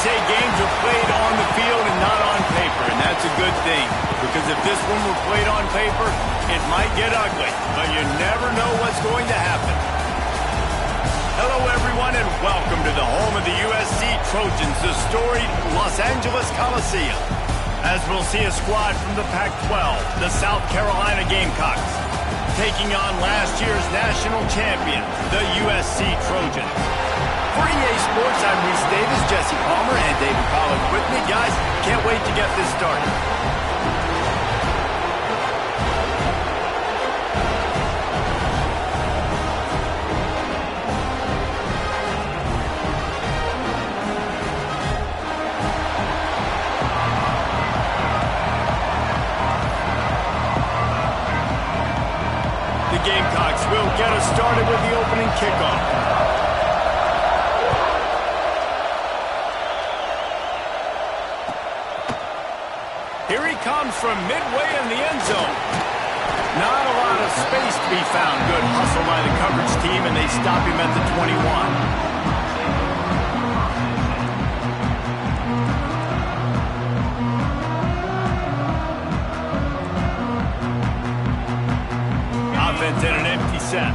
say games are played on the field and not on paper, and that's a good thing. Because if this one were played on paper, it might get ugly, but you never know what's going to happen. Hello, everyone, and welcome to the home of the USC Trojans, the storied Los Angeles Coliseum. As we'll see a squad from the Pac-12, the South Carolina Gamecocks, taking on last year's national champion, the USC Trojans. For EA Sports, I'm Reese Davis, Jesse Palmer, and David Pollack with me. Guys, can't wait to get this started. The Gamecocks will get us started with the opening kickoff. Here he comes from midway in the end zone. Not a lot of space to be found. Good hustle by the coverage team, and they stop him at the 21. Offense in an empty set.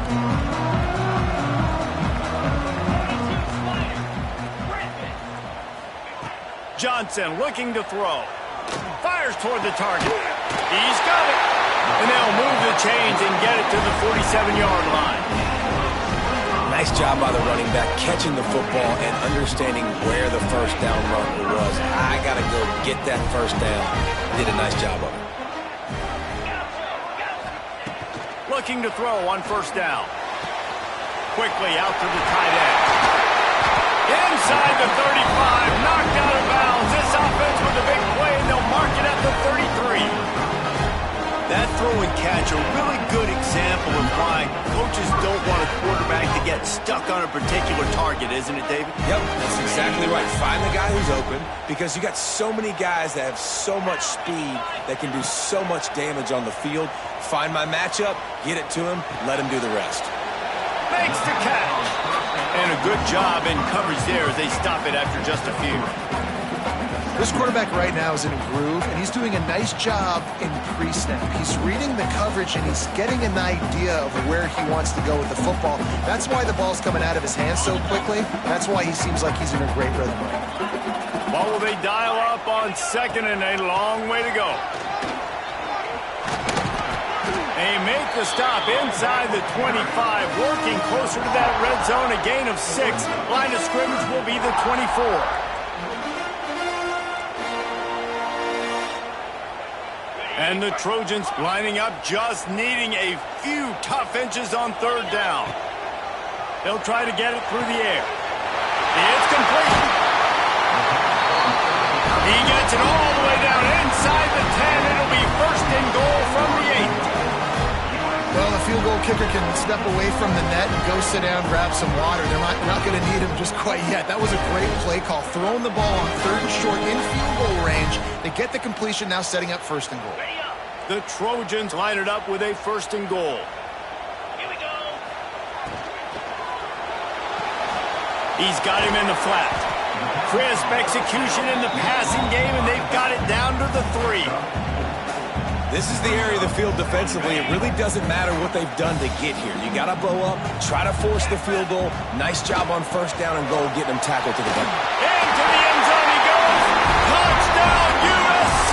Johnson looking to throw. Fires toward the target. He's got it. And they'll move the chains and get it to the 47-yard line. Nice job by the running back catching the football and understanding where the first down marker was. I got to go get that first down. Did a nice job of it. Looking to throw on first down. Quickly out to the tight end. Inside the 35, knocked out of bounds. This offense with a big play, and they'll mark it at the 33. That throw and catch, a really good example of why coaches don't want a quarterback to get stuck on a particular target, isn't it, David? Yep, that's exactly right. Find the guy who's open, because you got so many guys that have so much speed that can do so much damage on the field. Find my matchup, get it to him, let him do the rest. Makes the catch. And a good job in coverage there as they stop it after just a few. This quarterback right now is in a groove, and he's doing a nice job in pre-snap. He's reading the coverage, and he's getting an idea of where he wants to go with the football. That's why the ball's coming out of his hands so quickly. That's why he seems like he's in a great rhythm. What will they dial up on second and a long way to go? They make the stop inside the 25, working closer to that red zone, a gain of 6. Line of scrimmage will be the 24. And the Trojans lining up, just needing a few tough inches on third down. They'll try to get it through the air. It's complete. He gets it all the way down inside the 10. It'll be first and goal from the 8. Well, the field goal kicker can step away from the net and go sit down, grab some water. They're not going to need him just quite yet. That was a great play call. Throwing the ball on third and short in field goal range. They get the completion, now setting up first and goal. The Trojans line it up with a first and goal. Here we go. He's got him in the flat. Crisp execution in the passing game, and they've got it down to the 3. This is the area of the field defensively. It really doesn't matter what they've done to get here. You got to blow up, try to force the field goal. Nice job on first down and goal, getting them tackled to the ground. Into the end zone he goes. Touchdown, USC.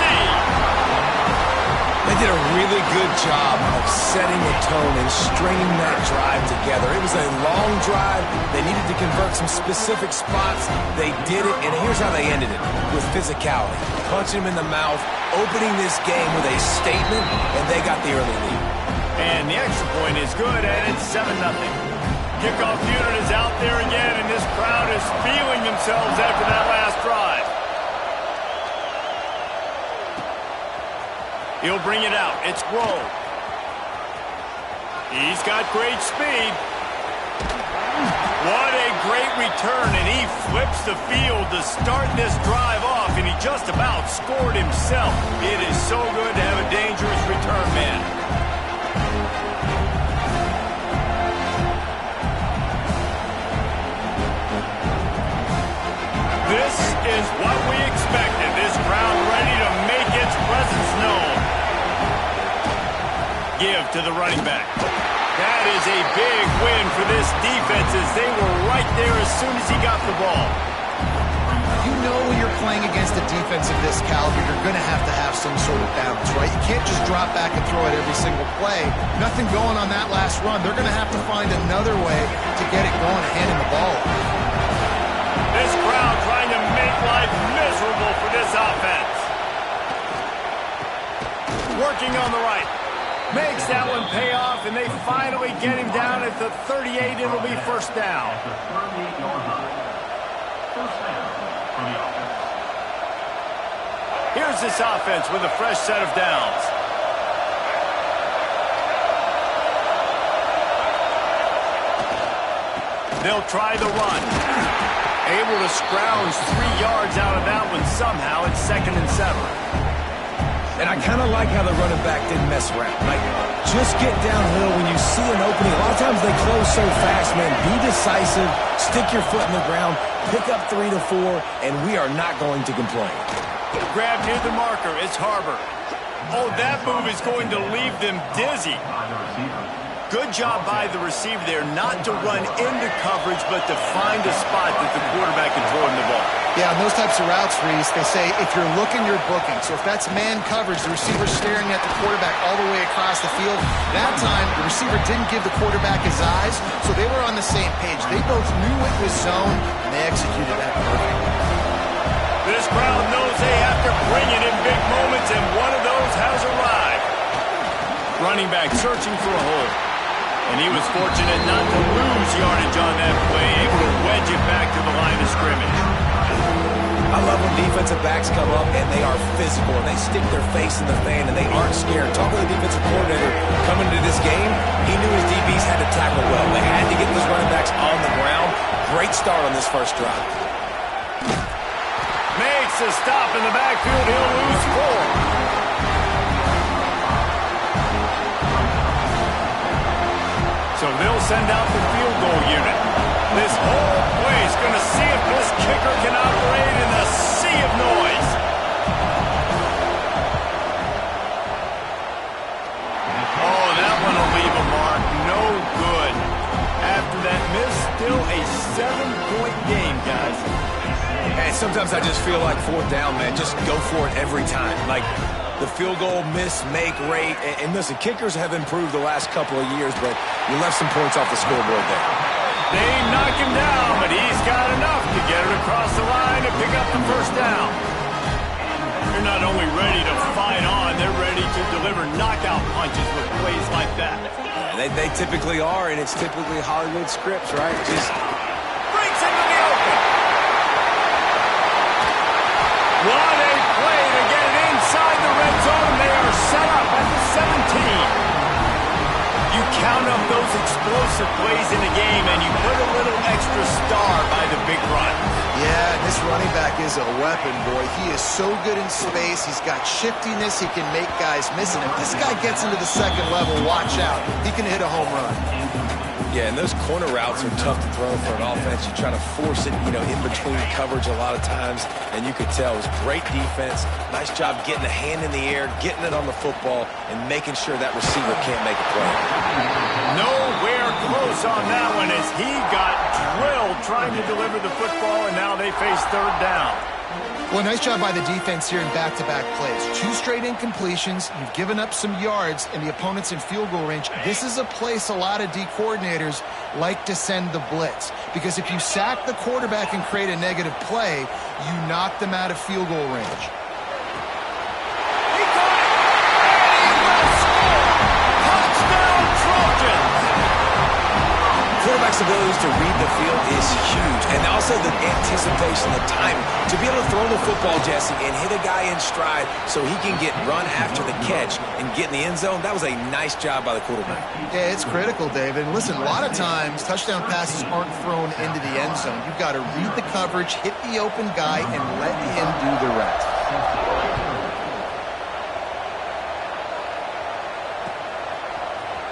They did a really good job of setting the tone and stringing that drive together. It was a long drive. They needed to convert some specific spots. They did it, and here's how they ended it, with physicality. Punching him in the mouth, opening this game with a statement, and they got the early lead. And the extra point is good, and it's 7-0. Kickoff unit is out there again, and this crowd is feeling themselves after that last drive. He'll bring it out. It's Grove. He's got great speed. What a great return, and he flips the field to start this drive off, and he just about scored himself. It is so good to have a dangerous return man. This is what we expected. This crowd ready to make its presence known. Give to the running back. That is a big win for this defense as they were right there as soon as he got the ball. You know when you're playing against a defense of this caliber, you're going to have some sort of balance, right? You can't just drop back and throw it every single play. Nothing going on that last run. They're going to have to find another way to get it going and handing the ball off. This crowd trying to make life miserable for this offense. Working on the right. Makes that one pay off, and they finally get him down at the 38. It'll be first down. Here's this offense with a fresh set of downs. They'll try the run. Able to scrounge 3 yards out of that one somehow. It's 2nd and 7. And I kind of like how the running back didn't mess around. Like, just get downhill when you see an opening. A lot of times they close so fast, man. Be decisive, stick your foot in the ground, pick up 3 to 4, and we are not going to complain. Grab near the marker. It's Harbor. Oh, that move is going to leave them dizzy. Good job by the receiver there, not to run into coverage, but to find a spot that the quarterback can throw him the ball. Yeah, on those types of routes, Reese, they say if you're looking, you're booking. So if that's man coverage, the receiver's staring at the quarterback all the way across the field. That time, the receiver didn't give the quarterback his eyes, so they were on the same page. They both knew it was zone, and they executed that perfectly. This crowd knows they have to bring it in big moments, and one of those has arrived. Running back searching for a hole. And he was fortunate not to lose yardage on that play, able to wedge it back to the line of scrimmage. I love when defensive backs come up and they are physical and they stick their face in the fan and they aren't scared. Talking to the defensive coordinator coming into this game, he knew his DBs had to tackle well. They had to get those running backs on the ground. Great start on this first drive. Makes a stop in the backfield. He'll lose 4. So they'll send out the field goal unit. This whole place going to see if this kicker can operate in a sea of noise. Oh, that one will leave a mark. No good. After that miss, still a 7-point game, guys. And sometimes I just feel like 4th down, man. Just go for it every time. Like, the field goal miss-make rate. And listen, kickers have improved the last couple of years, but you left some points off the scoreboard there. They knock him down, but he's got enough to get it across the line and pick up the first down. They're not only ready to fight on, they're ready to deliver knockout punches with plays like that. Yeah, they typically are, and it's typically Hollywood scripts, right? Just breaks into the open. What a play to get it inside the red zone. They are set up at the 17. You count up those explosive plays in the game, and you put a little extra star by the big run. Yeah, this running back is a weapon, boy. He is so good in space. He's got shiftiness. He can make guys miss it. If this guy gets into the 2nd level, watch out. He can hit a home run. Yeah, and those corner routes are tough to throw for an offense. You try to force it, in between coverage a lot of times, and you could tell it was great defense. Nice job getting a hand in the air, getting it on the football, and making sure that receiver can't make a play. Nowhere close on that one as he got drilled trying to deliver the football, and now they face 3rd down. Well, nice job by the defense here in back-to-back plays. 2 straight incompletions. You've given up some yards, and the opponent's in field goal range. This is a place a lot of D coordinators like to send the blitz, because if you sack the quarterback and create a negative play, you knock them out of field goal range. He got it, and he will score! Touchdown, Trojans! Quarterback's abilities to read the field is huge, and also the anticipation, the timing. To be able to throw the football, Jesse, and hit a guy in stride so he can get run after the catch and get in the end zone, that was a nice job by the quarterback. Yeah, it's critical, David. And listen, a lot of times, touchdown passes aren't thrown into the end zone. You've got to read the coverage, hit the open guy, and let him do the rest.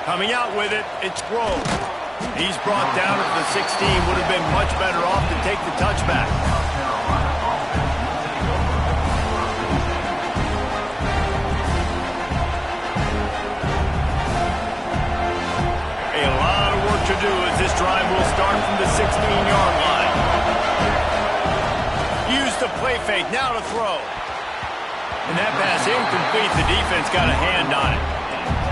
Coming out with it, it's Grove. He's brought down at the 16. Would have been much better off to take the touchback. 15-yard line. Use the play fake, now to throw. And that pass incomplete. The defense got a hand on it.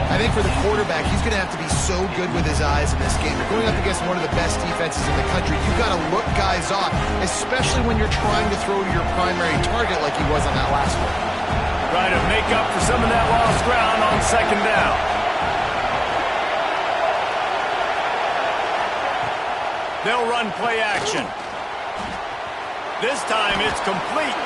I think for the quarterback, he's going to have to be so good with his eyes in this game. You're going up against one of the best defenses in the country. You've got to look guys off, especially when you're trying to throw to your primary target like he was on that last one. Try to make up for some of that lost ground on second down. They'll run play action. This time it's complete.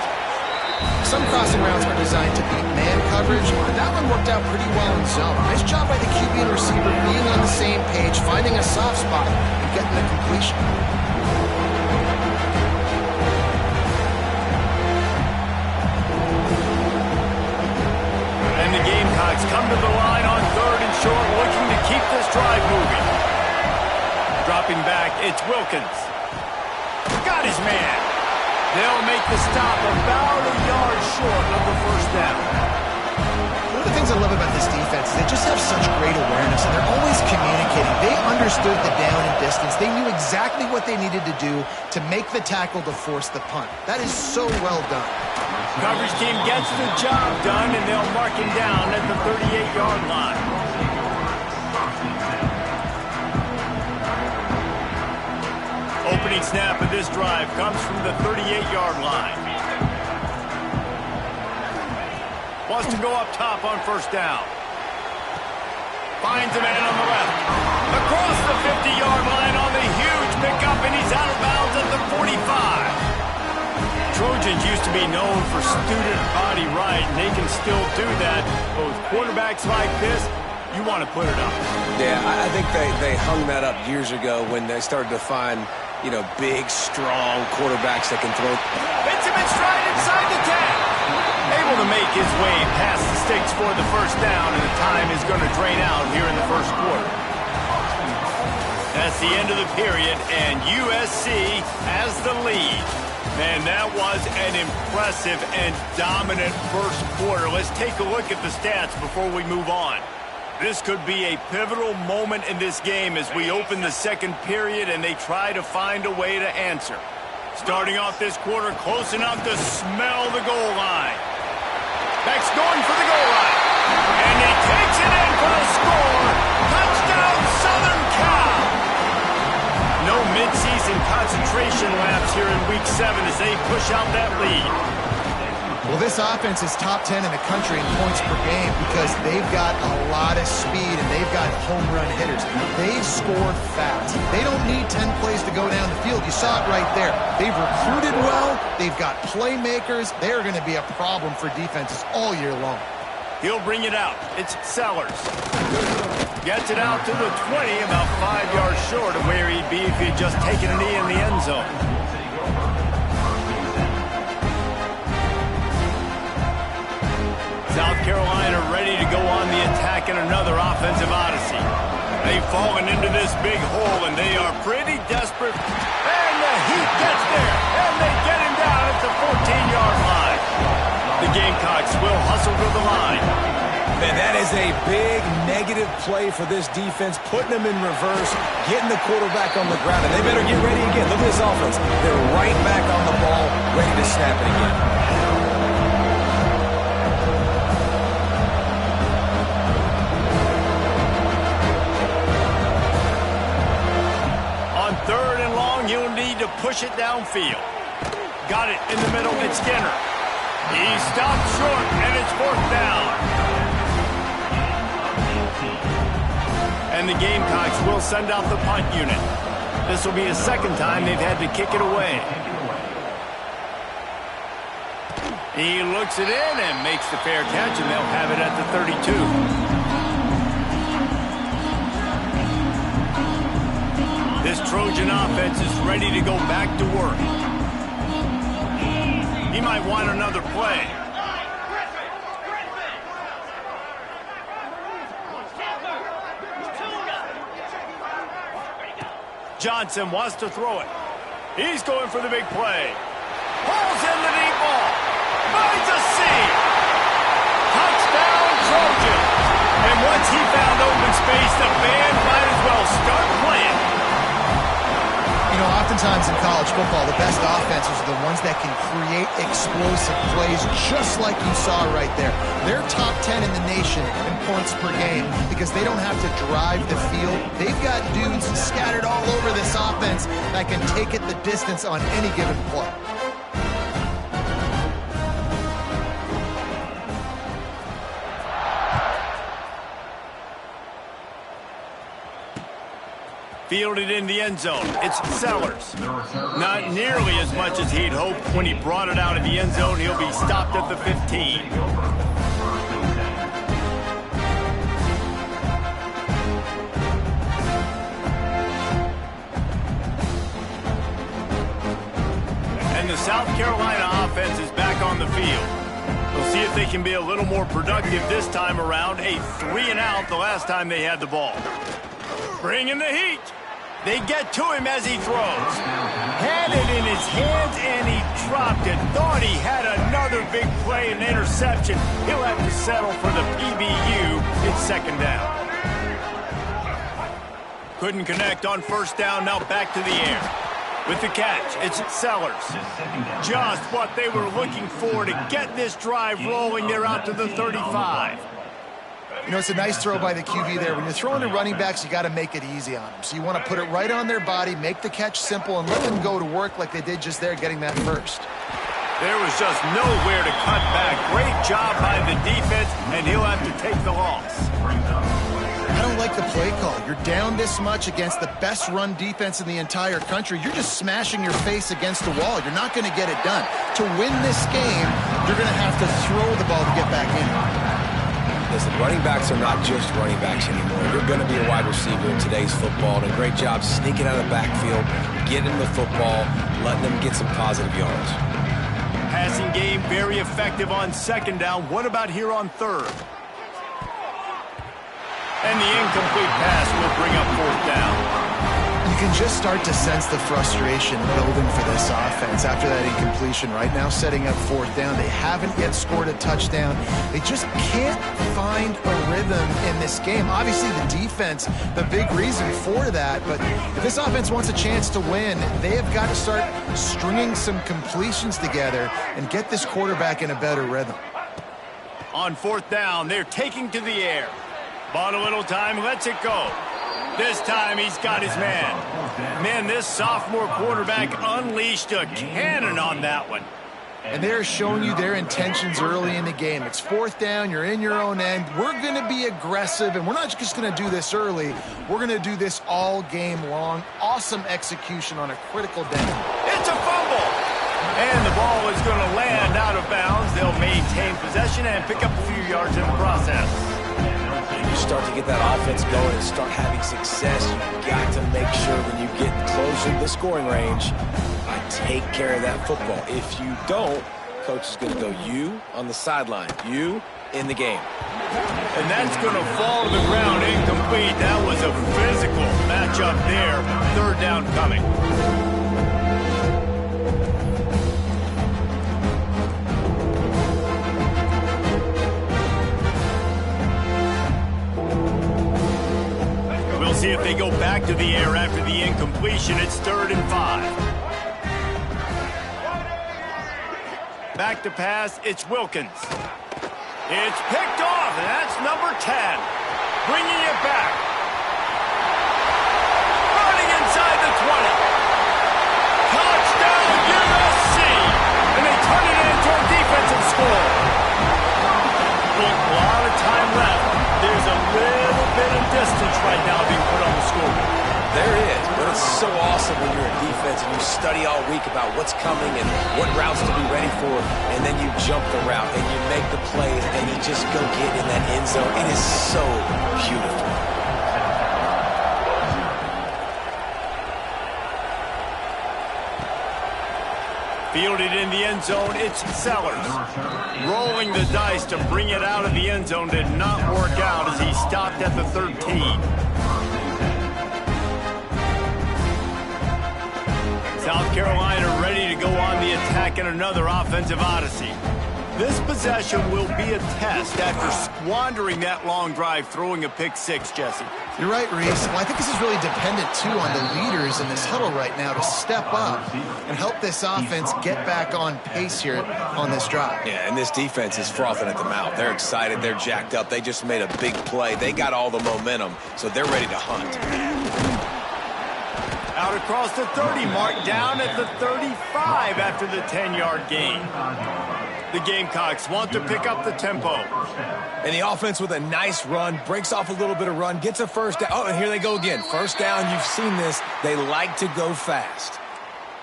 Some crossing routes are designed to beat man coverage, but that one worked out pretty well in zone. Nice job by the QB and receiver being on the same page, finding a soft spot, and getting the completion. And the Gamecocks come to the line on 3rd and short, looking to keep this drive moving. Dropping back, it's Wilkins. Got his man. They'll make the stop about a yard short of the first down. One of the things I love about this defense is they just have such great awareness, and they're always communicating. They understood the down and distance. They knew exactly what they needed to do to make the tackle to force the punt. That is so well done. Coverage team gets the job done, and they'll mark him down at the 38-yard line. Opening snap of this drive comes from the 38-yard line. Wants to go up top on first down. Finds a man on the left. Across the 50-yard line on the huge pickup, and he's out of bounds at the 45. Trojans used to be known for student body right, and they can still do that. But with quarterbacks like this, you want to put it up. Yeah, I think they hung that up years ago when they started to find, you know, big, strong quarterbacks that can throw. Hits him in stride inside the 10. Able to make his way past the sticks for the first down, and the time is going to drain out here in the first quarter. That's the end of the period, and USC has the lead. Man, that was an impressive and dominant first quarter. Let's take a look at the stats before we move on. This could be a pivotal moment in this game as we open the second period and they try to find a way to answer. Starting off this quarter close enough to smell the goal line. Beck's going for the goal line. And he takes it in for the score. Touchdown, Southern Cal. No midseason concentration laps here in Week 7 as they push out that lead. Well, this offense is top 10 in the country in points per game because they've got a lot of speed and they've got home run hitters. They've scored fast. They don't need 10 plays to go down the field. You saw it right there. They've recruited well. They've got playmakers. They're going to be a problem for defenses all year long. He'll bring it out. It's Sellers. Gets it out to the 20, about 5 yards short of where he'd be if he'd just taken a knee in the end zone. South Carolina ready to go on the attack in another offensive odyssey. They've fallen into this big hole, and they are pretty desperate. And the Heat gets there, and they get him down at the 14-yard line. The Gamecocks will hustle to the line. Man, that is a big negative play for this defense, putting them in reverse, getting the quarterback on the ground, and they better get ready again. Look at this offense. They're right back on the ball, ready to snap it again. Third and long, you'll need to push it downfield. Got it in the middle, it's Skinner. He stopped short, and it's fourth down. And the Gamecocks will send out the punt unit. This will be the second time they've had to kick it away. He looks it in and makes the fair catch, and they'll have it at the 32. This Trojan offense is ready to go back to work. He might want another play. Johnson wants to throw it. He's going for the big play. Pulls in the deep ball. Finds a seam. Touchdown, Trojan. And once he found open space, the band might as well start playing. You know, oftentimes in college football, the best offenses are the ones that can create explosive plays, just like you saw right there. They're top 10 in the nation in points per game because they don't have to drive the field. They've got dudes scattered all over this offense that can take it the distance on any given play. Fielded in the end zone. It's Sellers. Not nearly as much as he'd hoped when he brought it out of the end zone. He'll be stopped at the 15. And the South Carolina offense is back on the field. We'll see if they can be a little more productive this time around. A 3-and-out the last time they had the ball. Bringing the heat. They get to him as he throws. Had it in his hands, and he dropped it. Thought he had another big play, an interception. He'll have to settle for the PBU. It's second down. Couldn't connect on first down. Now back to the air. With the catch, it's Sellers. Just what they were looking for to get this drive rolling. They're out to the 35. You know, it's a nice throw by the QB there. When you're throwing to running backs, you got to make it easy on them. So you want to put it right on their body, make the catch simple, and let them go to work like they did just there, getting that first. There was just nowhere to cut back. Great job by the defense, and he'll have to take the loss. I don't like the play call. You're down this much against the best run defense in the entire country. You're just smashing your face against the wall. You're not going to get it done. To win this game, you're going to have to throw the ball to get back in. Listen, running backs are not just running backs anymore. You're going to be a wide receiver in today's football. And a great job sneaking out of the backfield, getting the football, letting them get some positive yards. Passing game very effective on second down. What about here on third? And the incomplete pass will bring up fourth down. You can just start to sense the frustration building for this offense after that incompletion. Right now, setting up fourth down. They haven't yet scored a touchdown. They just can't find a rhythm in this game. Obviously, the defense, the big reason for that. But if this offense wants a chance to win, they have got to start stringing some completions together and get this quarterback in a better rhythm. On fourth down, they're taking to the air. Bought a little time, lets it go. This time he's got his man. Man, this sophomore quarterback unleashed a cannon on that one. And they're showing you their intentions early in the game. It's fourth down, you're in your own end. We're going to be aggressive, and we're not just going to do this early. We're going to do this all game long. Awesome execution on a critical down. It's a fumble. And the ball is going to land out of bounds. They'll maintain possession and pick up a few yards in the process. You start to get that offense going and start having success, you've got to make sure when you get closer to the scoring range, take care of that football. If you don't, coach is going to go you on the sideline, you in the game. And that's going to fall to the ground incomplete. That was a physical matchup there. Third down coming. See if they go back to the air after the incompletion. It's 3rd and 5. Back to pass, it's Wilkins. It's picked off, and that's number 10. Bringing it back. Running inside the 20. Touchdown, USC! And they turn it into a defensive score. With a lot of time left, there's a little bit of distance right now being put on the scoreboard. There is, but it's so awesome when you're in defense and you study all week about what's coming and what routes to be ready for, and then you jump the route and you make the plays and you just go get in that end zone. It is so beautiful. Fielded in the end zone, it's Sellers. Rolling the dice to bring it out of the end zone did not work out as he stopped at the 13. South Carolina ready to go on the attack in another offensive odyssey. This possession will be a test after squandering that long drive, throwing a pick-6, Jesse. You're right, Reese. Well, I think this is really dependent, too, on the leaders in this huddle right now to step up and help this offense get back on pace here on this drive. Yeah, and this defense is frothing at the mouth. They're excited. They're jacked up. They just made a big play. They got all the momentum, so they're ready to hunt. Out across the 30 mark, down at the 35 after the 10-yard gain. The Gamecocks want to pick up the tempo. And the offense with a nice run, breaks off a little bit of run, gets a first down. Oh, and here they go again. First down, you've seen this. They like to go fast.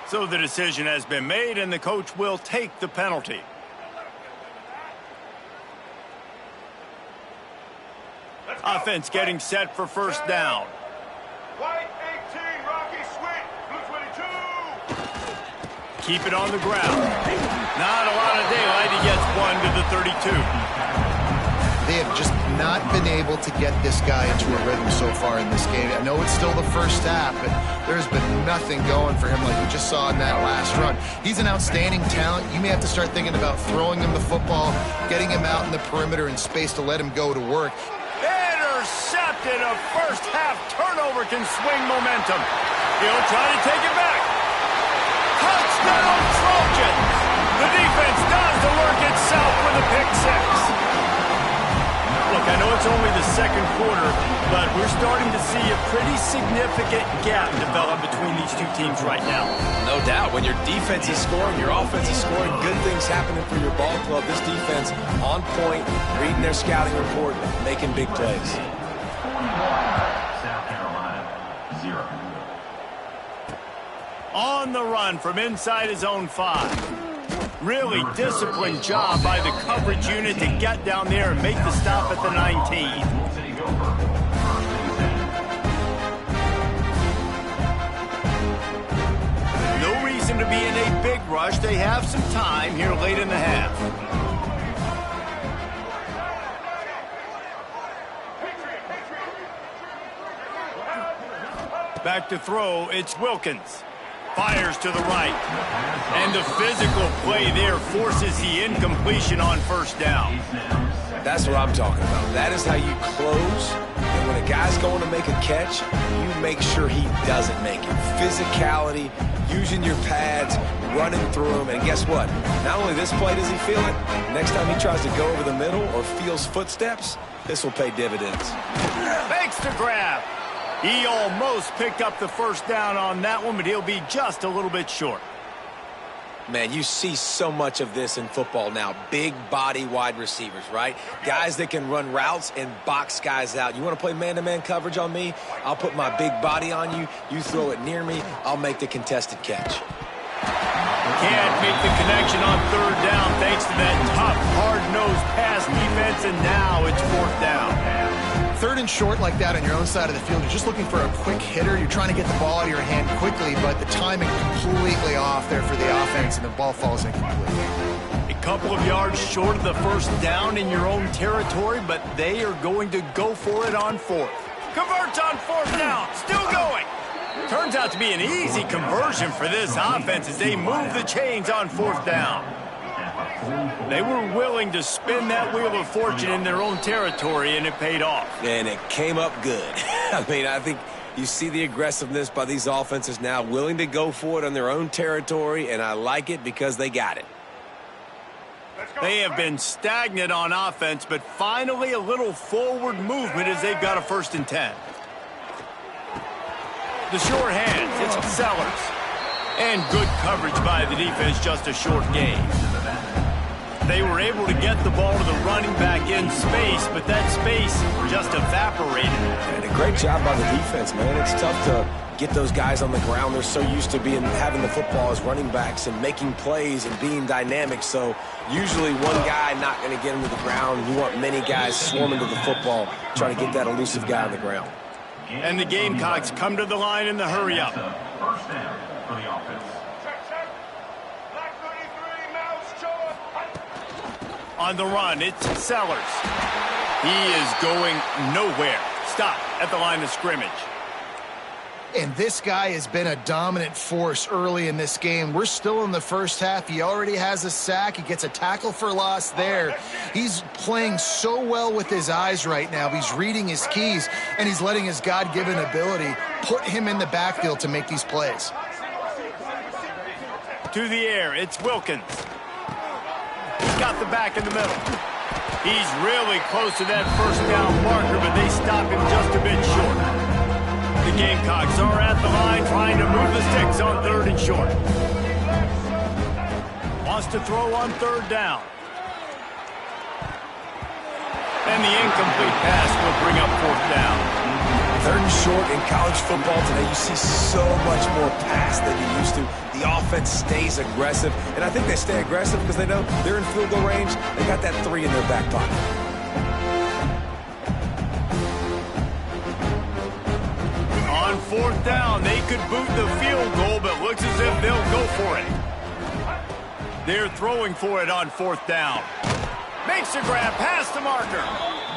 So the decision has been made, and the coach will take the penalty. Offense getting set for first down. White 18, Rocky Sweet, blue 22. Keep it on the ground. Not a lot of daylight. He gets one to the 32. They have just not been able to get this guy into a rhythm so far in this game. I know it's still the first half, but there's been nothing going for him like we just saw in that last run. He's an outstanding talent. You may have to start thinking about throwing him the football, getting him out in the perimeter in space to let him go to work. Intercepted. A first half turnover can swing momentum. He'll try to take it back. Touchdown Trojans. The defense does the work itself with a pick-6. Look, I know it's only the second quarter, but we're starting to see a pretty significant gap develop between these two teams right now. No doubt. When your defense is scoring, your offense is scoring, good things happening for your ball club. This defense on point, reading their scouting report, making big plays. South Carolina, 0. On the run from inside his own 5. Really disciplined job by the coverage unit to get down there and make the stop at the 19. No reason to be in a big rush. They have some time here late in the half. Back to throw, it's Wilkins. Fires to the right. And the physical play there forces the incompletion on first down. That's what I'm talking about. That is how you close. And when a guy's going to make a catch, you make sure he doesn't make it. Physicality, using your pads, running through them. And guess what? Not only this play does he feel it, next time he tries to go over the middle or feels footsteps, this will pay dividends. Fakes the grab. He almost picked up the first down on that one, but he'll be just a little bit short. Man, you see so much of this in football now. Big body wide receivers, right? Guys that can run routes and box guys out. You want to play man-to-man coverage on me? I'll put my big body on you. You throw it near me, I'll make the contested catch. Can't make the connection on third down thanks to that tough, hard-nosed pass defense, and now it's fourth down. Third and short like that on your own side of the field, you're just looking for a quick hitter. You're trying to get the ball out of your hand quickly, but the timing completely off there for the offense, and the ball falls incomplete. A couple of yards short of the first down in your own territory, but they are going to go for it on fourth. Converts on fourth down, still going. Turns out to be an easy conversion for this offense as they move the chains on fourth down. They were willing to spin that wheel of fortune in their own territory, and it paid off. And it came up good. I mean, I think you see the aggressiveness by these offenses now, willing to go for it on their own territory, and I like it because they got it. They have been stagnant on offense, but finally a little forward movement as they've got a 1st and 10. The short hands, it's Sellers. And good coverage by the defense, just a short gain. They were able to get the ball to the running back in space, but that space just evaporated. And a great job by the defense, man. It's tough to get those guys on the ground. They're so used to having the football as running backs and making plays and being dynamic. So usually one guy not going to get him to the ground. You want many guys swarming to the football, trying to get that elusive guy on the ground. And the Gamecocks come to the line in the hurry-up. First down for the offense. Black 33, Mouse Joe. On the run, it's Sellers. He is going nowhere. Stop at the line of scrimmage. And this guy has been a dominant force early in this game. We're still in the first half. He already has a sack. He gets a tackle for loss there. He's playing so well with his eyes right now. He's reading his keys, and he's letting his God-given ability put him in the backfield to make these plays. To the air, it's Wilkins. He's got the back in the middle. He's really close to that first down marker, but they stop him just a bit short. The Gamecocks are at the line trying to move the sticks on 3rd and short. Wants to throw on 3rd down. And the incomplete pass will bring up 4th down. 3rd and short in college football today, you see so much more pass than you used to. The offense stays aggressive, and I think they stay aggressive because they know they're in field goal range. They got that 3 in their back pocket. On 4th down, they could boot the field goal, but looks as if they'll go for it. They're throwing for it on 4th down. Makes a grab past the marker.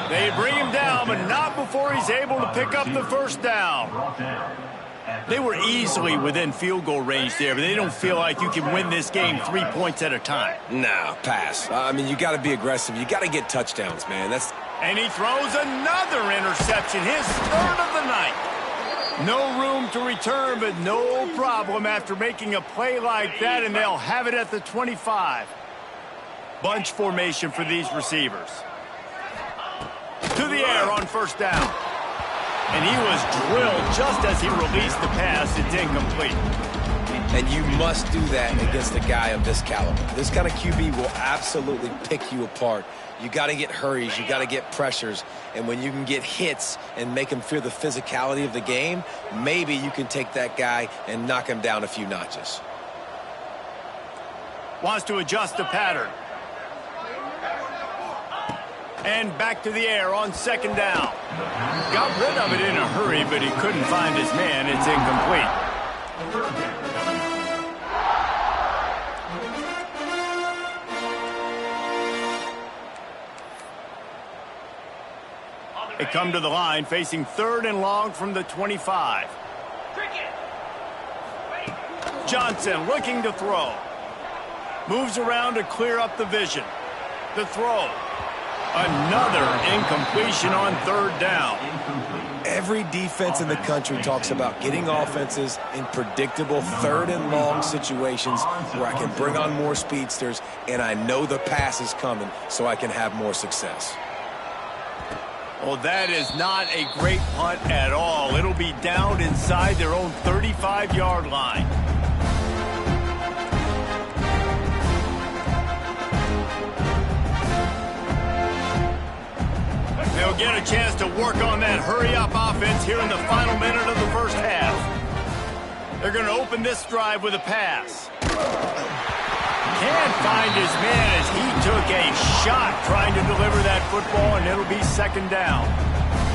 They bring him down, but not before he's able to pick up the 1st down. They were easily within field goal range there, but they don't feel like you can win this game 3 points at a time. No, pass. I mean, you got to be aggressive. You got to get touchdowns, man. And he throws another interception, his 3rd of the night. No room to return, but no problem after making a play like that, and they'll have it at the 25. Bunch formation for these receivers. To the air on 1st down. And he was drilled just as he released the pass. It's incomplete. And you must do that against a guy of this caliber. This kind of QB will absolutely pick you apart. You got to get hurries. You got to get pressures. And when you can get hits and make him fear the physicality of the game, maybe you can take that guy and knock him down a few notches. Wants to adjust the pattern. And back to the air on 2nd down. Got rid of it in a hurry, but he couldn't find his man. It's incomplete. They come to the line facing 3rd and long from the 25. Johnson looking to throw. Moves around to clear up the vision. The throw. Another incompletion on 3rd down. Every defense in the country talks about getting offenses in predictable 3rd and long situations where I can bring on more speedsters and I know the pass is coming so I can have more success. Well, that is not a great punt at all. It'll be down inside their own 35-yard line. They'll get a chance to work on that hurry-up offense here in the final minute of the first half. They're going to open this drive with a pass. Can't find his man as he took a shot trying to deliver that football, and it'll be 2nd down.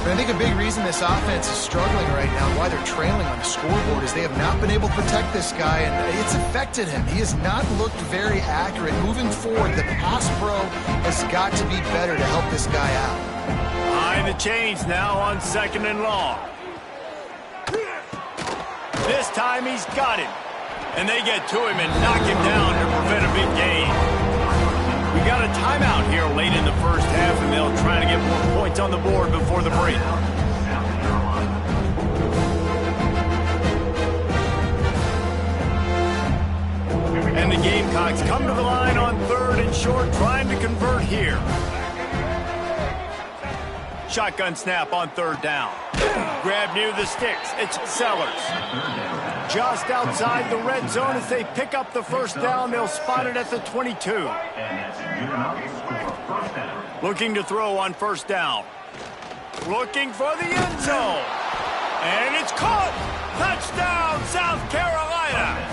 And I think a big reason this offense is struggling right now, why they're trailing on the scoreboard, is they have not been able to protect this guy, and it's affected him. He has not looked very accurate. Moving forward, the pass pro has got to be better to help this guy out. Behind the chains now on 2nd and long. This time he's got him. And they get to him and knock him down to prevent a big gain. We got a timeout here late in the first half, and they'll try to get more points on the board before the break. And the Gamecocks come to the line on 3rd and short, trying to convert here. Shotgun snap on 3rd down. Grab near the sticks. It's Sellers. Just outside the red zone as they pick up the 1st down. They'll spot it at the 22. Looking to throw on 1st down. Looking for the end zone. And it's caught. Touchdown, South Carolina.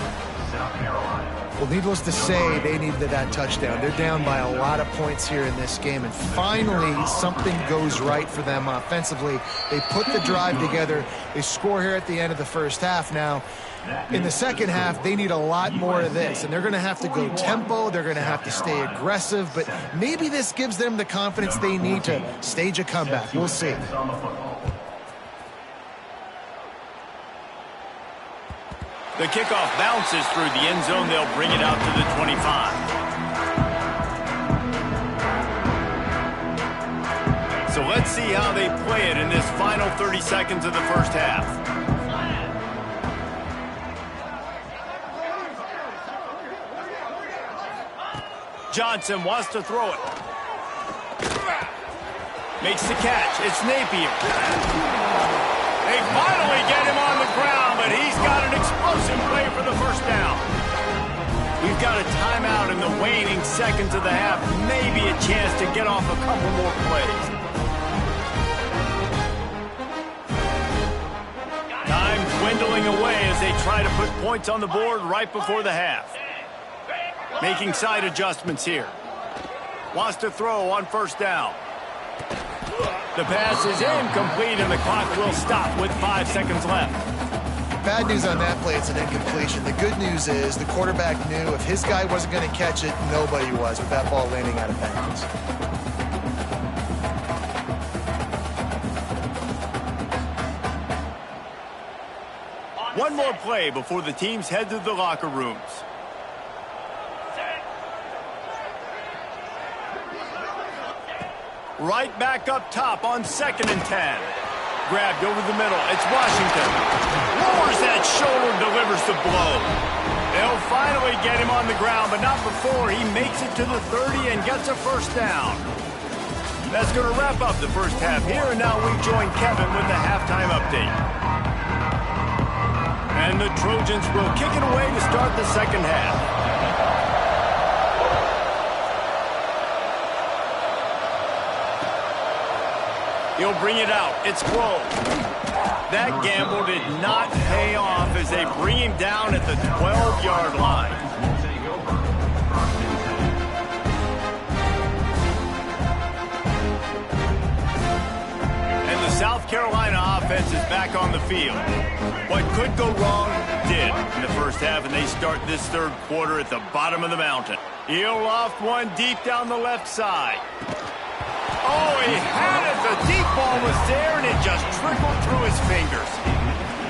Well, needless to say, they needed that touchdown. They're down by a lot of points here in this game, and finally something goes right for them offensively. They put the drive together. They score here at the end of the first half. Now, in the second half, they need a lot more of this, and they're going to have to go tempo. They're going to have to stay aggressive, but maybe this gives them the confidence they need to stage a comeback. We'll see. The kickoff bounces through the end zone. They'll bring it out to the 25. So let's see how they play it in this final 30 seconds of the first half. Johnson wants to throw it. Makes the catch. It's Napier. They finally get him on the ground, but he's got an explosive play for the first down. We've got a timeout in the waning seconds of the half. Maybe a chance to get off a couple more plays. Time dwindling away as they try to put points on the board right before the half. Making side adjustments here. Wants to throw on first down. The pass is incomplete, and the clock will stop with 5 seconds left. Bad news on that play, it's an incompletion. The good news is the quarterback knew if his guy wasn't going to catch it, nobody was with that ball landing out of bounds. One more play before the teams head to the locker rooms. Right back up top on 2nd and 10. Grabbed over the middle. It's Washington. Lowers that shoulder, delivers the blow. They'll finally get him on the ground, but not before he makes it to the 30 and gets a first down. That's going to wrap up the first half here, and now we join Kevin with the halftime update. And the Trojans will kick it away to start the second half. He'll bring it out. It's Grove. That gamble did not pay off as they bring him down at the 12-yard line. And the South Carolina offense is back on the field. What could go wrong did in the first half, and they start this third quarter at the bottom of the mountain. He'll loft one deep down the left side. Oh, he had it. The deep ball was there, and it just trickled through his fingers.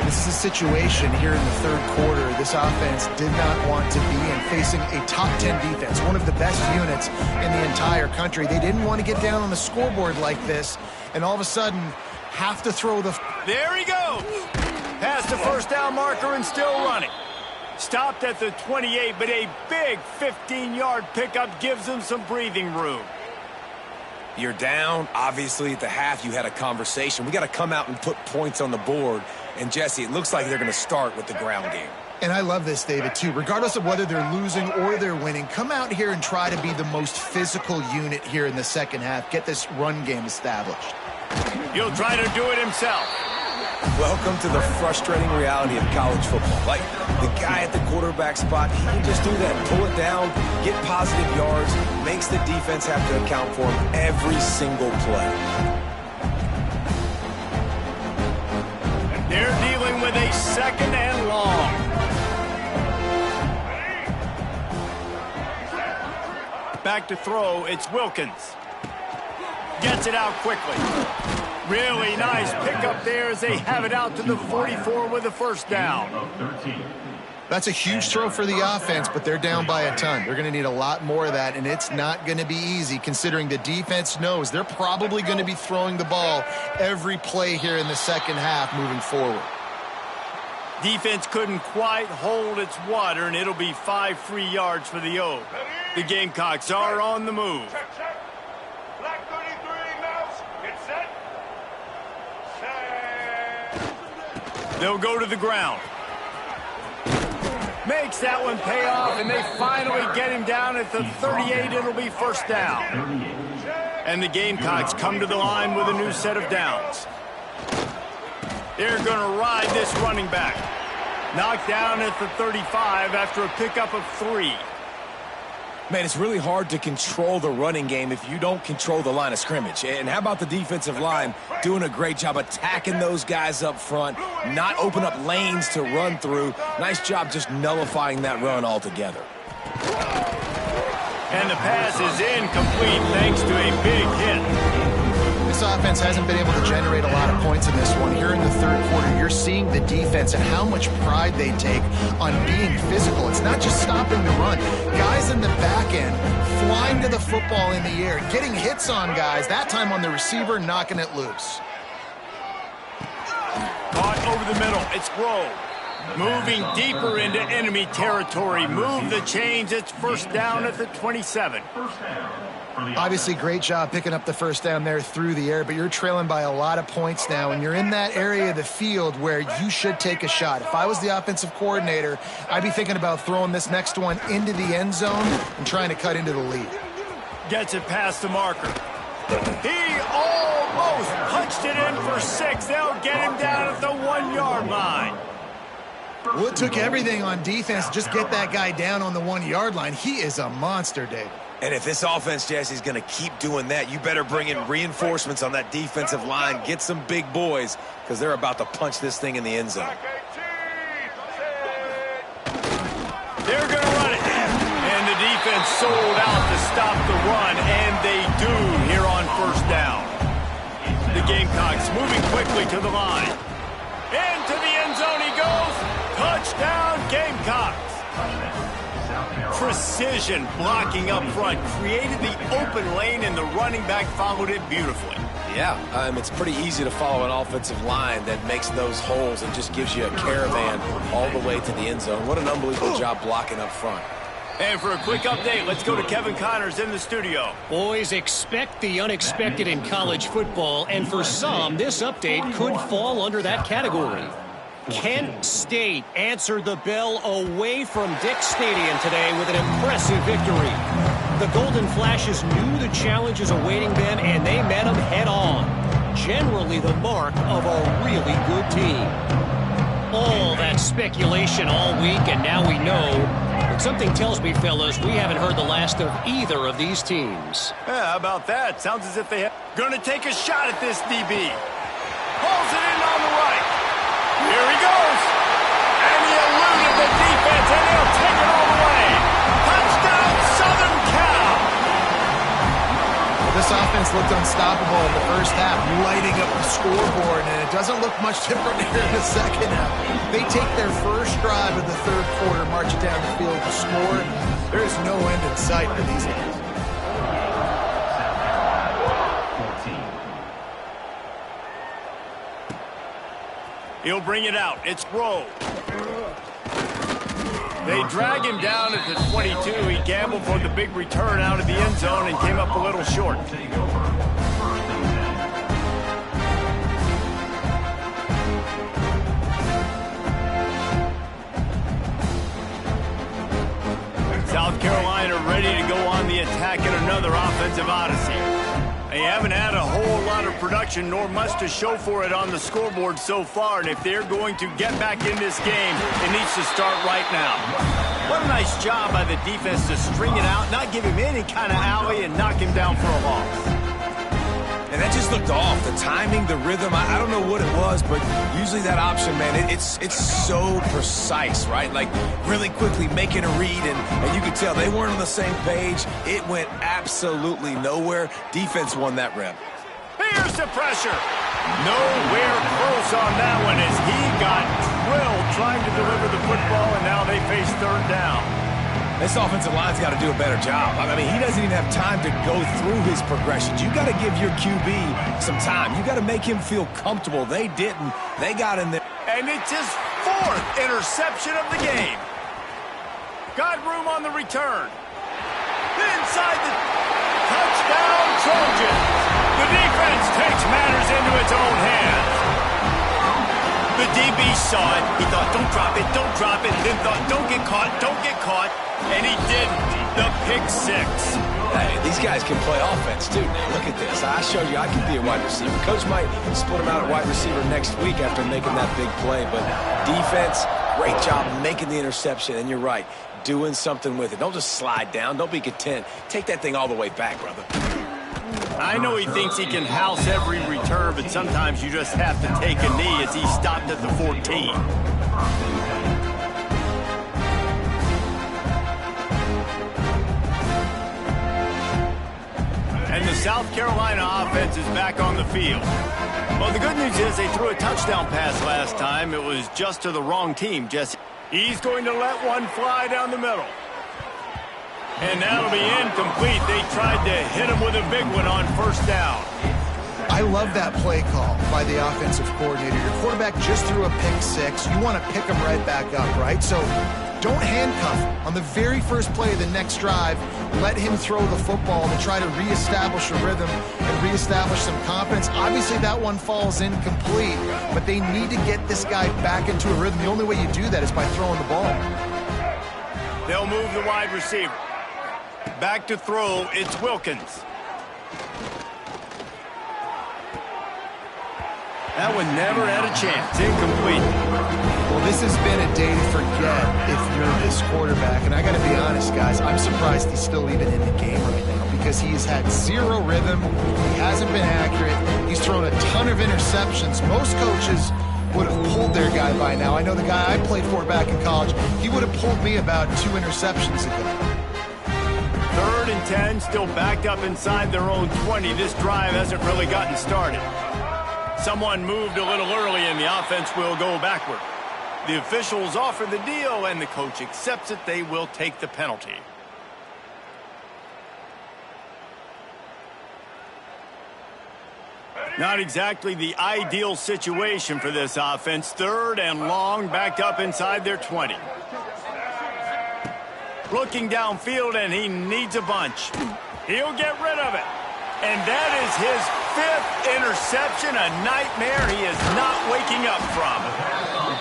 This is a situation here in the third quarter this offense did not want to be in, facing a top 10 defense, one of the best units in the entire country. They didn't want to get down on the scoreboard like this, and all of a sudden have to throw the... There he goes. Past the first down marker and still running. Stopped at the 28, but a big 15-yard pickup gives him some breathing room. You're down. Obviously, at the half, you had a conversation. We got to come out and put points on the board. And, Jesse, it looks like they're going to start with the ground game. And I love this, David, too. Regardless of whether they're losing or they're winning, come out here and try to be the most physical unit here in the second half. Get this run game established. He'll try to do it himself. Welcome to the frustrating reality of college football. Like, the guy at the quarterback spot, he can just do that. Pull it down, get positive yards, makes the defense have to account for him every single play. And they're dealing with a 2nd and long. Back to throw, it's Wilkins. Gets it out quickly. Really nice pickup there as they have it out to the 44 with a first down. That's a huge throw for the offense, but they're down by a ton. They're going to need a lot more of that, and it's not going to be easy considering the defense knows they're probably going to be throwing the ball every play here in the second half moving forward. Defense couldn't quite hold its water, and it'll be 5 free yards for the O. The Gamecocks are on the move. Black 33, mouse. Get set. They'll go to the ground. Makes that one pay off, and they finally get him down at the 38. It'll be first down. And the Gamecocks come to the line with a new set of downs. They're going to ride this running back. Knocked down at the 35 after a pickup of 3. Man, it's really hard to control the running game if you don't control the line of scrimmage. And how about the defensive line doing a great job attacking those guys up front, not open up lanes to run through. Nice job just nullifying that run altogether. And the pass is incomplete thanks to a big hit. This offense hasn't been able to generate a lot of points in this one. Here in the third quarter, you're seeing the defense and how much pride they take on being physical. It's not just stopping the run. Guys in the back end flying to the football in the air, getting hits on guys, that time on the receiver, knocking it loose. Caught over the middle. It's Grove. Moving deeper into enemy territory. Move the chains. It's first down at the 27. Obviously, great job picking up the first down there through the air, but you're trailing by a lot of points now, and you're in that area of the field where you should take a shot. If I was the offensive coordinator, I'd be thinking about throwing this next one into the end zone and trying to cut into the lead. Gets it past the marker. He almost punched it in for 6. They'll get him down at the 1-yard line. Well, it took everything on defense to just get that guy down on the 1-yard line. He is a monster, David. And if this offense, Jesse, is going to keep doing that, you better bring in reinforcements on that defensive line. Get some big boys, because they're about to punch this thing in the end zone. They're going to run it. And the defense sold out to stop the run, and they do here on first down. The Gamecocks moving quickly to the line. Into the end zone he goes. Touchdown, Gamecocks. Precision blocking up front created the open lane, and the running back followed it beautifully. Yeah, it's pretty easy to follow an offensive line that makes those holes and just gives you a caravan all the way to the end zone. What an unbelievable job blocking up front. And for a quick update, let's go to Kevin Connors in the studio. Boys, expect the unexpected in college football, and for some, this update could fall under that category. Kent State answered the bell away from Dick Stadium today with an impressive victory. The Golden Flashes knew the challenges awaiting them, and they met them head-on. Generally the mark of a really good team. All that speculation all week, and now we know. But something tells me, fellas, we haven't heard the last of either of these teams. Yeah, how about that? Sounds as if they're going to take a shot at this DB. Pulls it in on the right. Here he goes. And he eluded the defense, and they'll take it all the way. Touchdown, Southern Cal. This offense looked unstoppable in the first half, lighting up the scoreboard, and it doesn't look much different here in the second half. They take their first drive of the third quarter, march it down the field to score. There's no end in sight for these guys. He'll bring it out. It's Grove. They drag him down at the 22. He gambled for the big return out of the end zone and came up a little short. South Carolina ready to go on the attack in another offensive odyssey. They haven't had a whole lot of production, nor much to show for it on the scoreboard so far, and if they're going to get back in this game, it needs to start right now. What a nice job by the defense to string it out, not give him any kind of alley, and knock him down for a loss. And that just looked off. The timing, the rhythm, I don't know what it was, but usually that option, man, it's so precise, right? Like really quickly making a read, and you could tell they weren't on the same page. It went absolutely nowhere. Defense won that rep. Here's the pressure. Nowhere close on that one as he got drilled trying to deliver the football, and now they face third down. This offensive line's got to do a better job. I mean, he doesn't even have time to go through his progressions. You got to give your QB some time. You got to make him feel comfortable. They didn't. They got in there. And it's his 4th interception of the game. Got room on the return. Inside the touchdown Trojans. The defense takes matters into its own hands. The DB saw it. He thought, don't drop it, don't drop it. Then thought, don't get caught, don't get caught. And he didn't. The pick 6. Hey, these guys can play offense, too. Now, look at this. I showed you I can be a wide receiver. Coach might split him out at wide receiver next week after making that big play. But defense, great job making the interception. And you're right, doing something with it. Don't just slide down. Don't be content. Take that thing all the way back, brother. I know he thinks he can house every return, but sometimes you just have to take a knee as he stopped at the 14. South Carolina offense is back on the field. Well, the good news is they threw a touchdown pass last time. It was just to the wrong team, Jesse. He's going to let one fly down the middle. And that'll be incomplete. They tried to hit him with a big one on first down. I love that play call by the offensive coordinator. Your quarterback just threw a pick six. You want to pick him right back up, right? So don't handcuff him. On the very first play of the next drive, let him throw the football to try to reestablish a rhythm and reestablish some confidence. Obviously, that one falls incomplete, but they need to get this guy back into a rhythm. The only way you do that is by throwing the ball. They'll move the wide receiver. Back to throw, it's Wilkins. That one never had a chance. Incomplete. Well, this has been a day to forget if you're this quarterback. And I got to be honest, guys, I'm surprised he's still even in the game right now because he has had zero rhythm. He hasn't been accurate. He's thrown a ton of interceptions. Most coaches would have pulled their guy by now. I know the guy I played for back in college, he would have pulled me about 2 interceptions ago. 3rd and 10, still backed up inside their own 20. This drive hasn't really gotten started. Someone moved a little early and the offense will go backward. The officials offer the deal and the coach accepts it. They will take the penalty. Not exactly the ideal situation for this offense. 3rd and long, backed up inside their 20. Looking downfield, and he needs a bunch. He'll get rid of it. And that is his 5th interception, a nightmare he is not waking up from.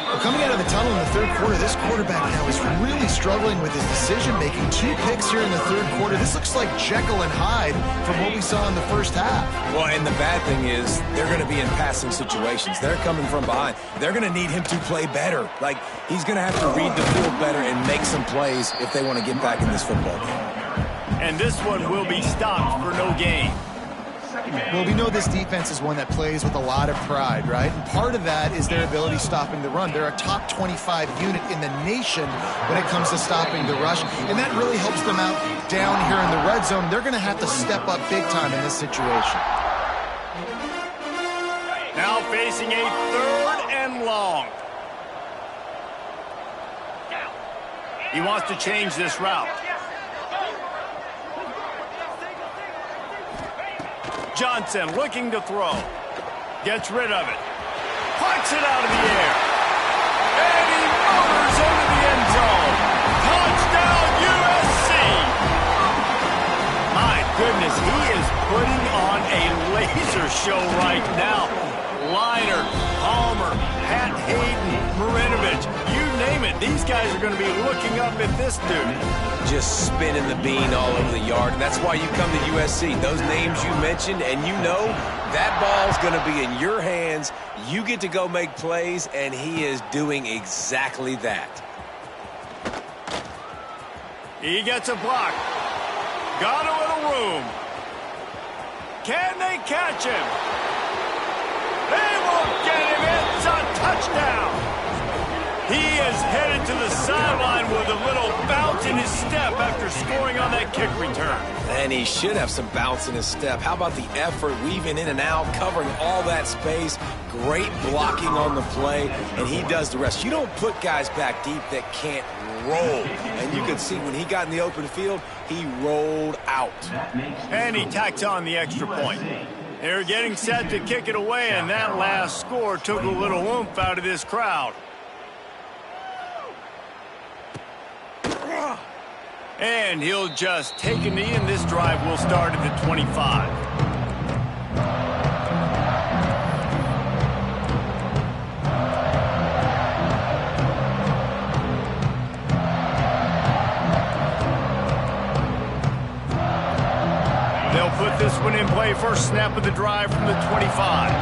Well, coming out of the tunnel in the 3rd quarter, this quarterback now is really struggling with his decision-making. 2 picks here in the 3rd quarter. This looks like Jekyll and Hyde from what we saw in the first half. Well, and the bad thing is they're going to be in passing situations. They're coming from behind. They're going to need him to play better. Like, he's going to have to read the field better and make some plays if they want to get back in this football game. And this one will be stopped for no gain. Well, we know this defense is one that plays with a lot of pride, right? And part of that is their ability stopping the run. They're a top 25 unit in the nation when it comes to stopping the rush, and that really helps them out down here in the red zone. They're going to have to step up big time in this situation. Now facing a 3rd and long. He wants to change this route. Johnson looking to throw. Gets rid of it. Pucks it out of the air. And he motors into the end zone. Touchdown, USC. My goodness, he is putting on a laser show right now. Liner, Palmer, Pat Hayden, Marinovich, you name it. These guys are going to be looking up at this dude. Just spinning the bean all over the yard. And that's why you come to USC. Those names you mentioned, and you know that ball's going to be in your hands. You get to go make plays, and he is doing exactly that. He gets a block. Got a little room. Can they catch him? They won't get him. It's a touchdown. He is headed to the sideline with a little bounce in his step after scoring on that kick return. And he should have some bounce in his step. How about the effort, weaving in and out, covering all that space, great blocking on the play, and he does the rest. You don't put guys back deep that can't roll. And you can see when he got in the open field, he rolled out. And he tacks on the extra point. They're getting set to kick it away, and that last score took a little oomph out of this crowd. And he'll just take a knee, and this drive will start at the 25. They'll put this one in play. First snap of the drive from the 25.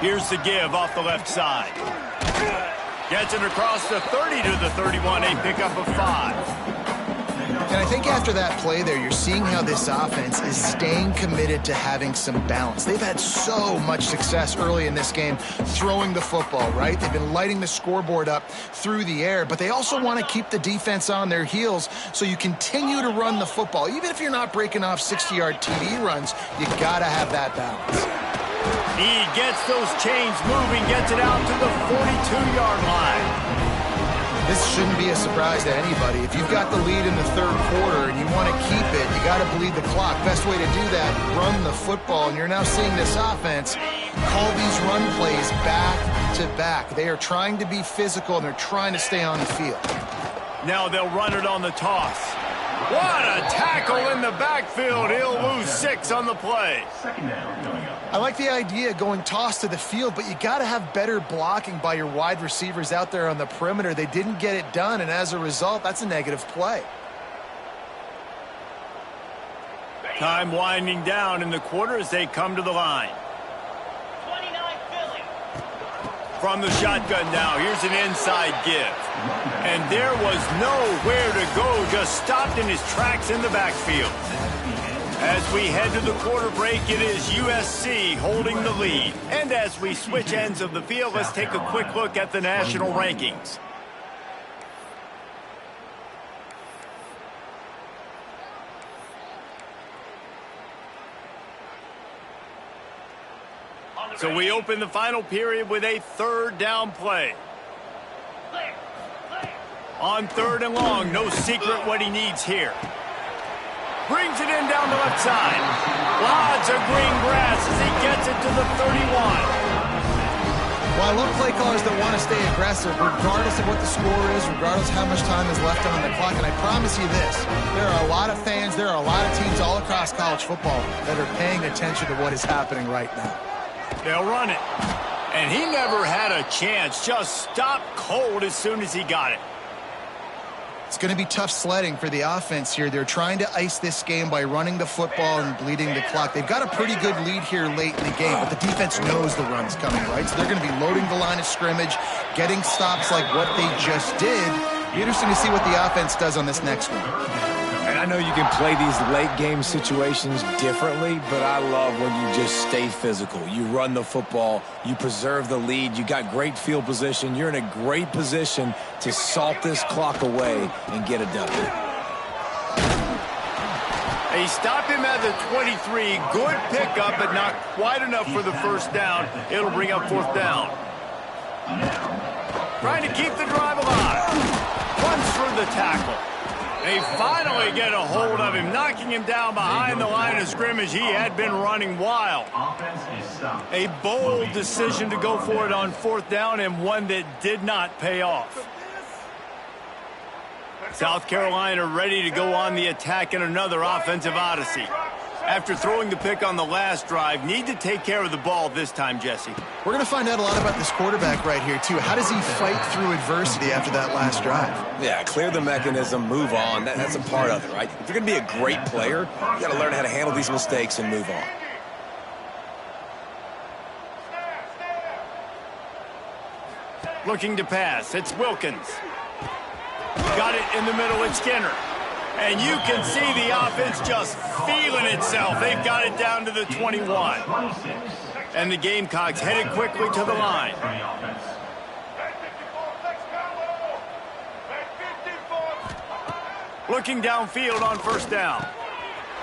Here's the give off the left side. Gets it across the 30 to the 31, a pickup of 5. And I think after that play there, you're seeing how this offense is staying committed to having some balance. They've had so much success early in this game throwing the football, right? They've been lighting the scoreboard up through the air, but they also want to keep the defense on their heels, so you continue to run the football. Even if you're not breaking off 60-yard TD runs, you got to have that balance. He gets those chains moving, gets it out to the 42-yard line. This shouldn't be a surprise to anybody. If you've got the lead in the third quarter and you want to keep it, you got to bleed the clock. Best way to do that, run the football. And you're now seeing this offense call these run plays back to back. They are trying to be physical, and they're trying to stay on the field. Now they'll run it on the toss. What a tackle in the backfield. He'll lose 6 on the play. Second down coming up. I like the idea going toss to the field, but you got to have better blocking by your wide receivers out there on the perimeter. They didn't get it done, and as a result, that's a negative play. Time winding down in the quarter as they come to the line. 29 Philly. From the shotgun now, here's an inside give. And there was nowhere to go, just stopped in his tracks in the backfield. As we head to the quarter break, it is USC holding the lead. And as we switch ends of the field, let's take a quick look at the national rankings. So we open the final period with a third down play. On third and long, no secret what he needs here. Brings it in down the left side. Lots of green grass as he gets it to the 31. Well, I love play callers that want to stay aggressive, regardless of what the score is, regardless of how much time is left on the clock. And I promise you this, there are a lot of fans, there are a lot of teams all across college football that are paying attention to what is happening right now. They'll run it. And he never had a chance, just stopped cold as soon as he got it. It's going to be tough sledding for the offense here. They're trying to ice this game by running the football and bleeding the clock. They've got a pretty good lead here late in the game, but the defense knows the run's coming, right? So they're going to be loading the line of scrimmage, getting stops like what they just did. Be interesting to see what the offense does on this next one. And I know you can play these late game situations differently, but I love when you just stay physical. You run the football, you preserve the lead, you got great field position, you're in a great position to salt this clock away and get a W. They stop him at the 23. Good pickup, but not quite enough for the first down. It'll bring up fourth down. Trying to keep the drive alive. Runs for the tackle. They finally get a hold of him, knocking him down behind the line of scrimmage. He had been running wild. A bold decision to go for it on fourth down, and one that did not pay off. South Carolina ready to go on the attack in another offensive odyssey. After throwing the pick on the last drive, need to take care of the ball this time, Jesse. We're going to find out a lot about this quarterback right here, too. How does he fight through adversity after that last drive? Yeah, clear the mechanism, move on. That's a part of it, right? If you're going to be a great player, you got to learn how to handle these mistakes and move on. Looking to pass. It's Wilkins. Got it in the middle. It's Skinner. And you can see the offense just feeling itself. They've got it down to the 21. And the Gamecocks headed quickly to the line. Looking downfield on first down.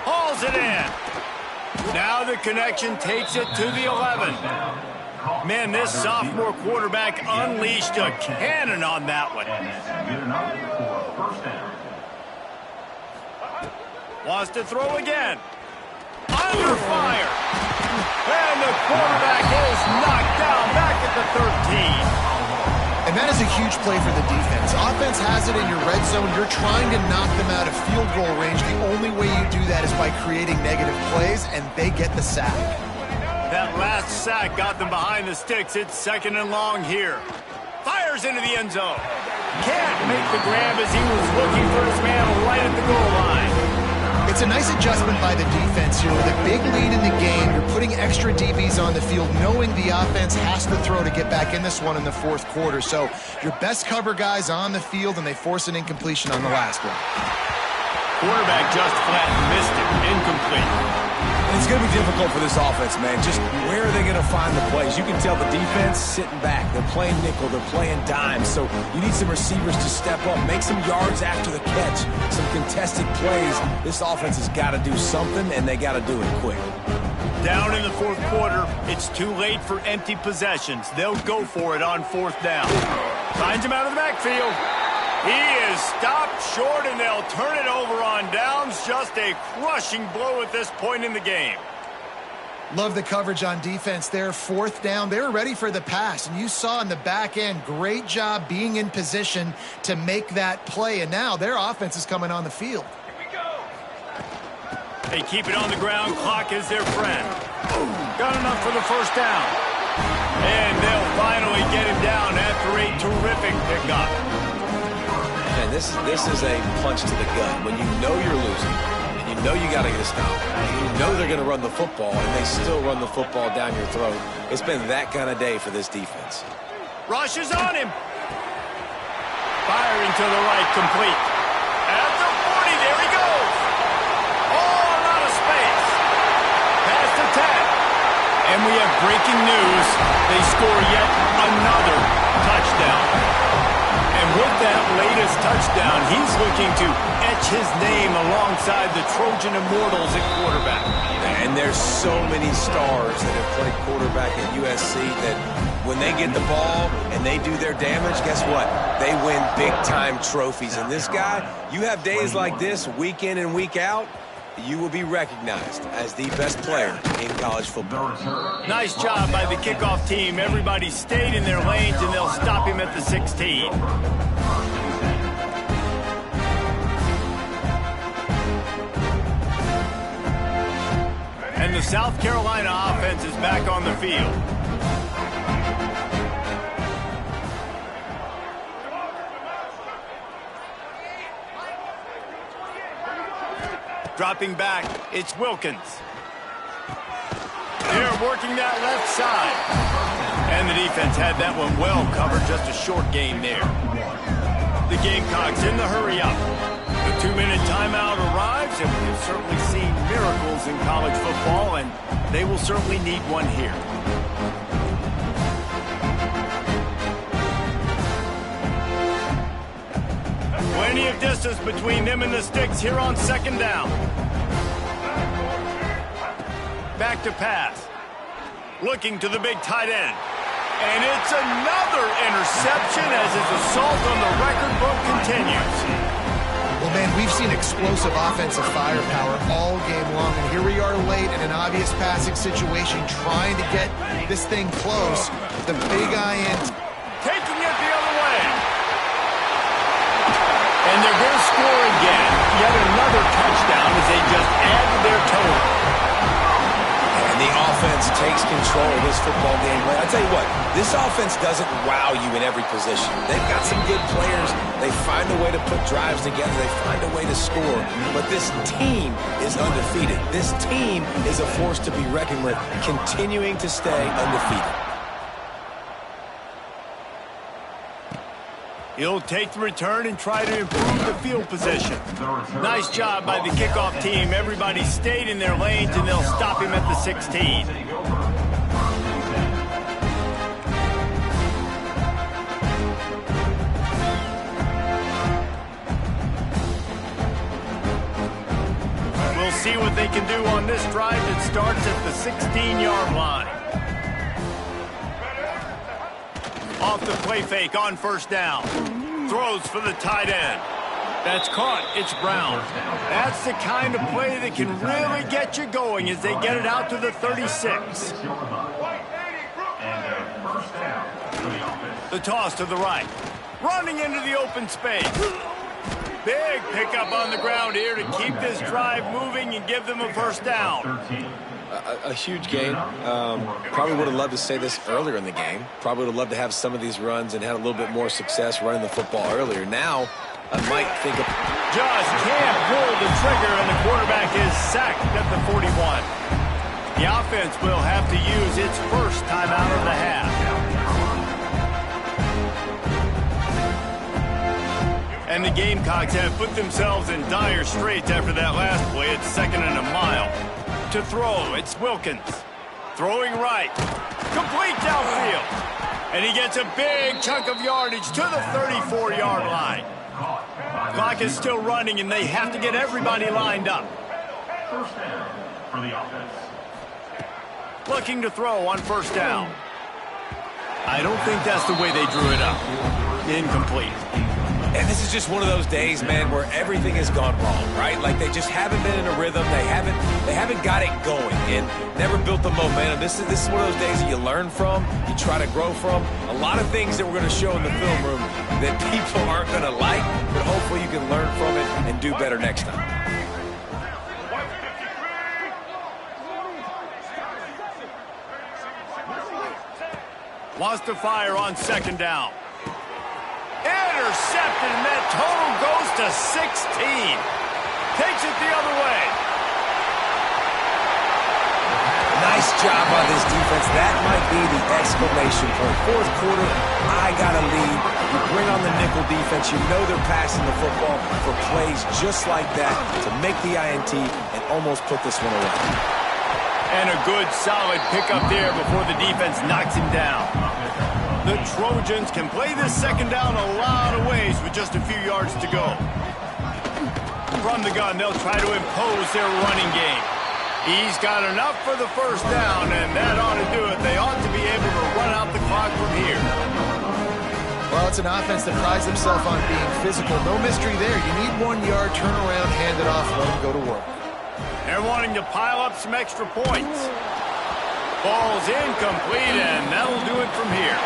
Hauls it in. Now the connection takes it to the 11. Man, this sophomore quarterback unleashed a cannon on that one. Wants to throw again. Under fire. And the quarterback is knocked down back at the 13. And that is a huge play for the defense. Offense has it in your red zone. You're trying to knock them out of field goal range. The only way you do that is by creating negative plays, and they get the sack. That last sack got them behind the sticks. It's second and long here. Fires into the end zone. Can't make the grab as he was looking for his man right at the goal line. It's a nice adjustment by the defense here. With a big lead in the game, you're putting extra DBs on the field, knowing the offense has to throw to get back in this one in the fourth quarter. So your best cover guys on the field, and they force an incompletion on the last one. Quarterback just flat missed it. Incomplete. It's going to be difficult for this offense, man. Just where are they going to find the plays? You can tell the defense sitting back. They're playing nickel. They're playing dime. So you need some receivers to step up, make some yards after the catch, some contested plays. This offense has got to do something, and they got to do it quick. Down in the fourth quarter, it's too late for empty possessions. They'll go for it on fourth down. Finds him out of the backfield. He is stopped short, and they'll turn it over on downs. Just a crushing blow at this point in the game. Love the coverage on defense there. Fourth down, they were ready for the pass, and you saw in the back end, great job being in position to make that play, and now their offense is coming on the field. They keep it on the ground. Clock is their friend. Got enough for the first down. And they'll finally get him down after a terrific pickup. And this is a punch to the gut. When you know you're losing, and you know you got to get a stop, and you know they're going to run the football, and they still run the football down your throat. It's been that kind of day for this defense. Rush is on him. Firing to the right, complete. At the 40, there he goes. All out of space. Past the 10. And we have breaking news. They score yet another touchdown. And with that latest touchdown, he's looking to etch his name alongside the Trojan Immortals at quarterback. And there's so many stars that have played quarterback at USC that when they get the ball and they do their damage, guess what? They win big-time trophies. And this guy, you have days like this, week in and week out, you will be recognized as the best player in college football. Nice job by the kickoff team. Everybody stayed in their lanes, and they'll stop him at the 16. And the South Carolina offense is back on the field. Dropping back, it's Wilkins. They're working that left side. And the defense had that one well covered, just a short gain there. The Gamecocks in the hurry up. The 2-minute timeout arrives, and we've certainly seen miracles in college football, and they will certainly need one here. Plenty of distance between them and the sticks here on second down. Back to pass. Looking to the big tight end. And it's another interception as his assault on the record book continues. Well, man, we've seen explosive offensive firepower all game long, and here we are late in an obvious passing situation trying to get this thing close. The big end taking it the other way. And they're going to score again. Yet another touchdown as they just add to their total. And the offense takes control of this football game. I'll tell you what, this offense doesn't wow you in every position. They've got some good players. They find a way to put drives together. They find a way to score. But this team is undefeated. This team is a force to be reckoned with, continuing to stay undefeated. He'll take the return and try to improve the field position. Nice job by the kickoff team. Everybody stayed in their lanes, and they'll stop him at the 16. We'll see what they can do on this drive that starts at the 16-yard line. Off the play fake on first down. Throws for the tight end. That's caught. It's Brown. That's the kind of play that can really get you going as they get it out to the 36. The toss to the right. Running into the open space. Big pickup on the ground here to keep this drive moving and give them a first down. A huge gain. Probably would have loved to say this earlier in the game. Probably would have loved to have some of these runs and had a little bit more success running the football earlier. Now, I might think of... Just can't pull the trigger, and the quarterback is sacked at the 41. The offense will have to use its first timeout of the half. And the Gamecocks have put themselves in dire straits after that last play. It's 2nd and a mile. To throw, it's Wilkins. Throwing right. Complete downfield. And he gets a big chunk of yardage to the 34-yard line. Clock is still running, and they have to get everybody lined up. First down for the offense. Looking to throw on 1st down. I don't think that's the way they drew it up. Incomplete. And this is just one of those days, man, where everything has gone wrong, right? Like they just haven't been in a rhythm. They haven't got it going and never built the momentum. This is one of those days that you learn from, you try to grow from. A lot of things that we're going to show in the film room that people aren't going to like, but hopefully you can learn from it and do better next time. Wants to fire on 2nd down. Intercepted, and that total goes to 16. Takes it the other way. Nice job by this defense. That might be the exclamation point. 4th quarter, I got a lead. You bring on the nickel defense. You know they're passing the football for plays just like that to make the INT and almost put this one away. And a good, solid pickup there before the defense knocks him down. The Trojans can play this 2nd down a lot of ways with just a few yards to go. From the gun, they'll try to impose their running game. He's got enough for the 1st down, and that ought to do it. They ought to be able to run out the clock from here. Well, it's an offense that prides themselves on being physical. No mystery there. You need 1 yard, turn around, hand it off, let them go to work. They're wanting to pile up some extra points. Ball's incomplete, and that'll do it from here.